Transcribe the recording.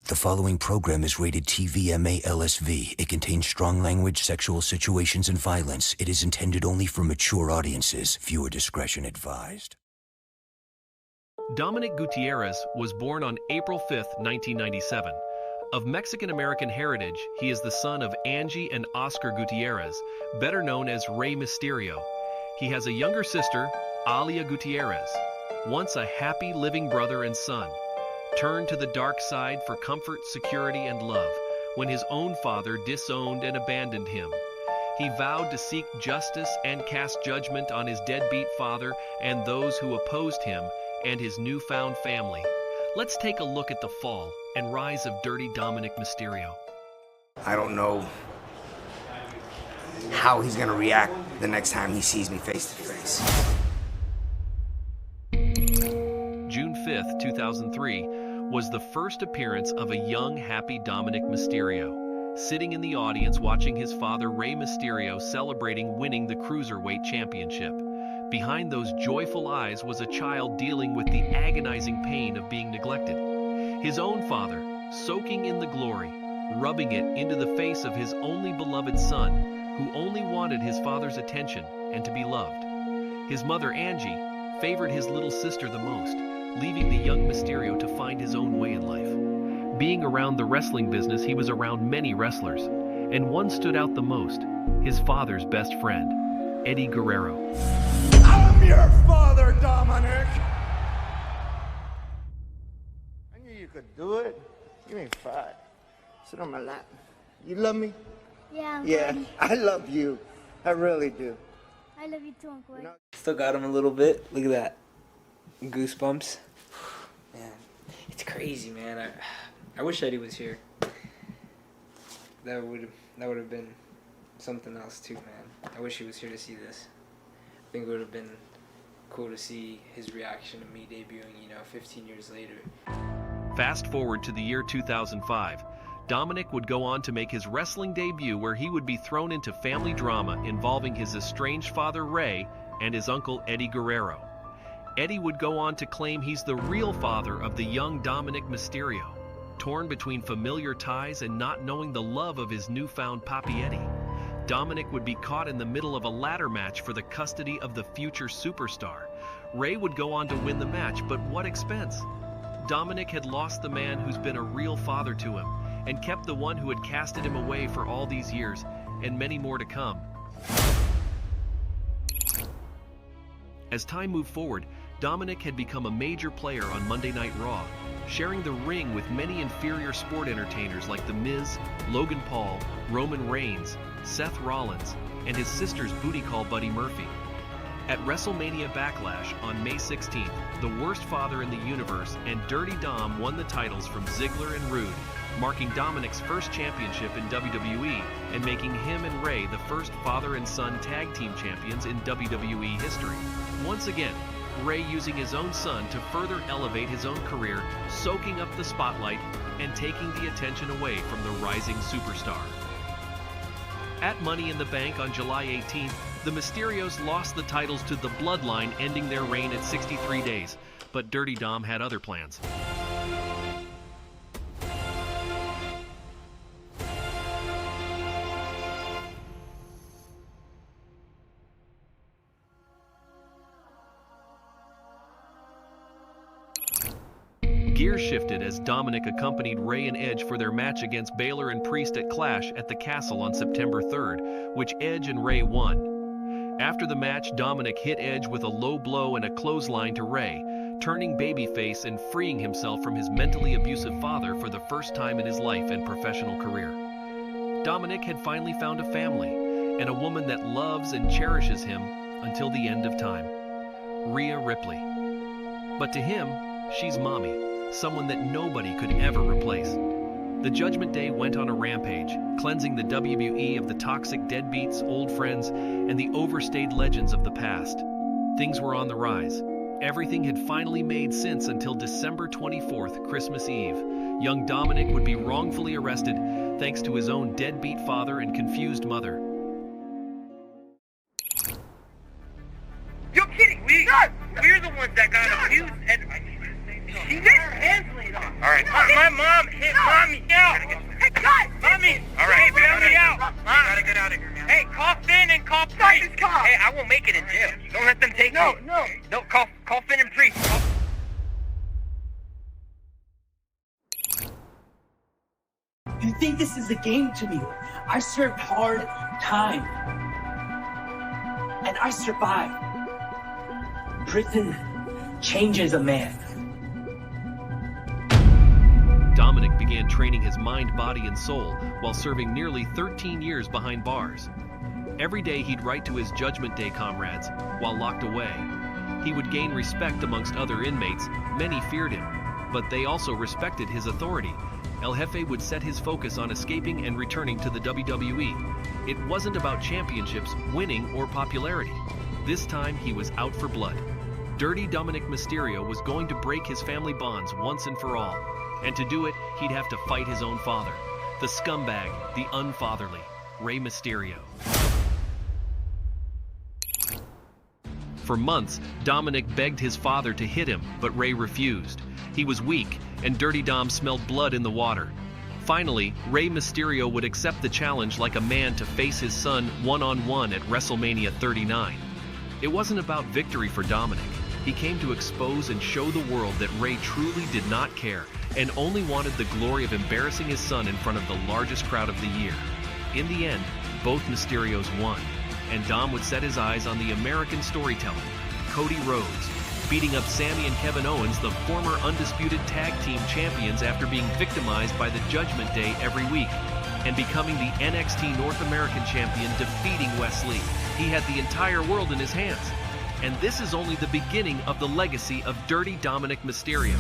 The following program is rated TVMA-LSV. It contains strong language, sexual situations, and violence. It is intended only for mature audiences. Viewer discretion advised. Dominik Gutierrez was born on April 5, 1997. Of Mexican-American heritage, he is the son of Angie and Oscar Gutierrez, better known as Rey Mysterio. He has a younger sister, Alia Gutierrez. Once a happy living brother and son, turned to the dark side for comfort, security, and love when his own father disowned and abandoned him. He vowed to seek justice and cast judgment on his deadbeat father and those who opposed him and his newfound family. Let's take a look at the fall and rise of Dirty Dominik Mysterio. I don't know how he's gonna react the next time he sees me face to face. June 5, 2003, was the first appearance of a young, happy Dominik Mysterio, sitting in the audience watching his father Rey Mysterio celebrating winning the Cruiserweight Championship. Behind those joyful eyes was a child dealing with the agonizing pain of being neglected. His own father, soaking in the glory, rubbing it into the face of his only beloved son, who only wanted his father's attention and to be loved. His mother, Angie, favored his little sister the most, leaving the young Mysterio to find his own way in life. Being around the wrestling business, he was around many wrestlers, and one stood out the most, his father's best friend, Eddie Guerrero. I'm your father, Dominik! I knew you could do it. Give me 5. Sit on my lap. You love me? Yeah, Yeah, I love you. I really do. I love you too, Uncle. Still got him a little bit. Look at that. Goosebumps. Man, it's crazy, man. I wish Eddie was here. That would have been something else too, man. I wish he was here to see this. I think it would have been cool to see his reaction to me debuting, 15 years later. Fast forward to the year 2005. Dominik would go on to make his wrestling debut, where he would be thrown into family drama involving his estranged father Rey and his uncle Eddie Guerrero. Eddie would go on to claim he's the real father of the young Dominik Mysterio, torn between familiar ties and not knowing the love of his newfound Papi Eddie. Dominik would be caught in the middle of a ladder match for the custody of the future superstar. Rey would go on to win the match, but what expense? Dominik had lost the man who's been a real father to him, and kept the one who had casted him away for all these years, and many more to come. As time moved forward, Dominik had become a major player on Monday Night Raw, sharing the ring with many inferior sport entertainers like The Miz, Logan Paul, Roman Reigns, Seth Rollins, and his sister's booty call buddy Murphy. At WrestleMania Backlash on May 16th, the worst father in the universe and Dirty Dom won the titles from Ziggler and Rude, marking Dominik's first championship in WWE and making him and Rey the first father and son tag team champions in WWE history. Once again, Rey using his own son to further elevate his own career, soaking up the spotlight and taking the attention away from the rising superstar. At Money in the Bank on July 18th, the Mysterios lost the titles to the Bloodline, ending their reign at 63 days, but Dirty Dom had other plans. Gears shifted as Dominik accompanied Rey and Edge for their match against Baylor and Priest at Clash at the Castle on September 3rd, which Edge and Rey won. After the match, Dominik hit Edge with a low blow and a clothesline to Rey, turning babyface and freeing himself from his mentally abusive father for the first time in his life and professional career. Dominik had finally found a family, and a woman that loves and cherishes him until the end of time, Rhea Ripley. But to him, she's mommy. Someone that nobody could ever replace. The Judgment Day went on a rampage, cleansing the WWE of the toxic deadbeats, old friends, and the overstayed legends of the past. Things were on the rise. Everything had finally made sense until December 24th, Christmas Eve. Young Dominik would be wrongfully arrested thanks to his own deadbeat father and confused mother. You're kidding! We're the ones that got abused and... She did! All right. my mom hit mommy out. Hey, God! Mommy! All right, Hey, bail me out. You gotta get out of here, man. Hey, call Finn and call Priest. Hey, I won't make it in jail. Don't let them take me. No, call Finn and Priest. You think this is a game to me? I served hard time. And I survived. Prison changes a man. Dominik began training his mind, body, and soul while serving nearly 13 years behind bars. Every day he'd write to his Judgment Day comrades while locked away. He would gain respect amongst other inmates. Many feared him, but they also respected his authority. El Jefe would set his focus on escaping and returning to the WWE. It wasn't about championships, winning, or popularity. This time he was out for blood. Dirty Dominik Mysterio was going to break his family bonds once and for all. And to do it, he'd have to fight his own father. The scumbag, the unfatherly, Rey Mysterio. For months, Dominik begged his father to hit him, but Rey refused. He was weak, and Dirty Dom smelled blood in the water. Finally, Rey Mysterio would accept the challenge like a man to face his son one-on-one at WrestleMania 39. It wasn't about victory for Dominik. He came to expose and show the world that Rey truly did not care and only wanted the glory of embarrassing his son in front of the largest crowd of the year. In the end, both Mysterios won, and Dom would set his eyes on the American storyteller, Cody Rhodes, beating up Sami and Kevin Owens, the former undisputed tag team champions, after being victimized by the Judgment Day every week, and becoming the NXT North American champion, defeating Wes Lee. He had the entire world in his hands. And this is only the beginning of the legacy of Dirty Dominik Mysterio.